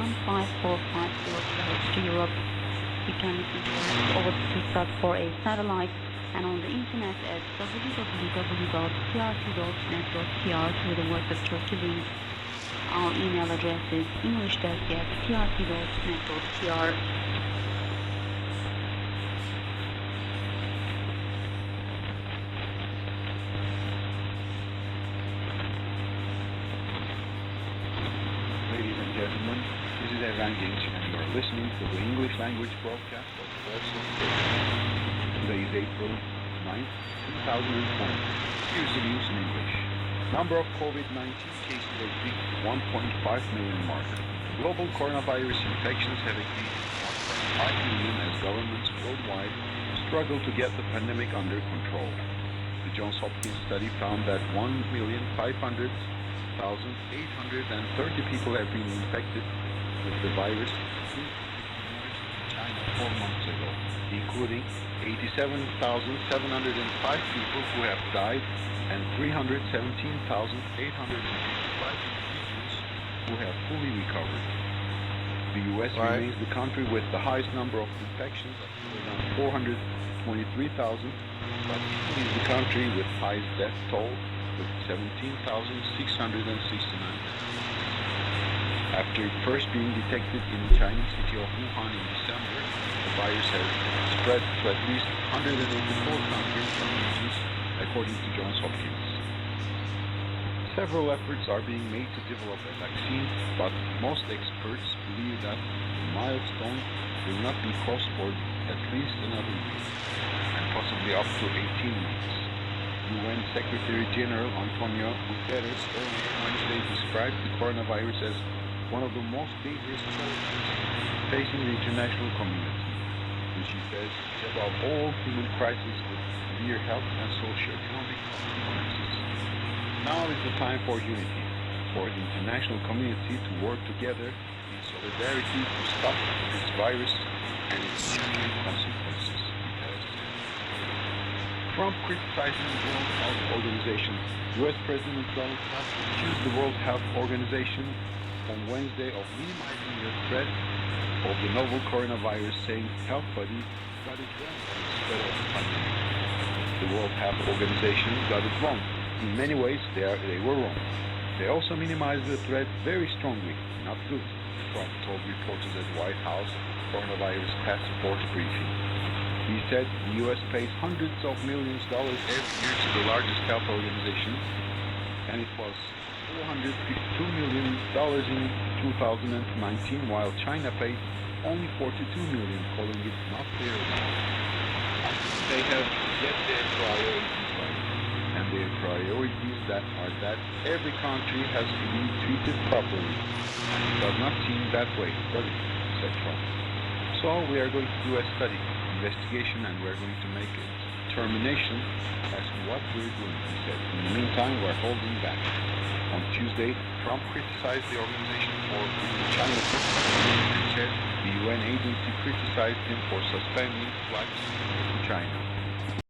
15450 to Europe. You can listen to us over the Twitter satellite and on the internet at www.trt.net.tr through the Voice of Turkey link. Our email address is englishdesk@trt.net.tr. Ladies and gentlemen, this is Evren Genç and you are listening to the English language broadcast of Voice of Turkey. Today is April 9th, 2020. Here's the news in English. Number of COVID-19 cases has reached 1.5 million mark. Global coronavirus infections have increased 1.5 million as governments worldwide struggle to get the pandemic under control. The Johns Hopkins study found that 1,500,830 people have been infected with the virus since it emerged in China 4 months ago, including 87,705 people who have died and 317,855 individuals who have fully recovered. The U.S. remains the country with the highest number of infections at around 423,000, but Italy is the country with highest death toll with 17,669. After it first being detected in the Chinese city of Wuhan in December, the virus has spread to at least 184 countries and regions, according to Johns Hopkins. Several efforts are being made to develop a vaccine, but most experts believe that the milestone will not be crossed for at least another year, and possibly up to 18 months. UN Secretary General Antonio Guterres earlier Wednesday described the coronavirus as one of the most dangerous challenges facing the international community, which he says is above all human crisis with severe health and socio-economic consequences. Now is the time for unity, for the international community to work together in solidarity to stop this virus and its severe consequences. Trump criticizing the World Health Organization. U.S. President Donald Trump accused the World Health Organization on Wednesday of minimizing the threat of the novel coronavirus, saying health bodies got it wrong on the spread of the pandemic. The World Health Organization got it wrong. In many ways, they were wrong. They also minimized the threat very strongly. Not good, Trump told reporters at White House coronavirus task force briefing. He said the U.S. pays hundreds of millions of dollars every year to the largest health organization, and it was $452 million in 2019, while China paid only $42 million, calling it not fair enough. They have yet their priorities right, and their priorities that every country has to be treated properly. And it does not seem that way, does it? Said Trump. So we are going to do a investigation, and we're going to make a determination as to what we're doing, he said. In the meantime, we're holding back. On Tuesday, Trump criticized the organization for bringing China to and said the UN agency criticized him for suspending flights to China.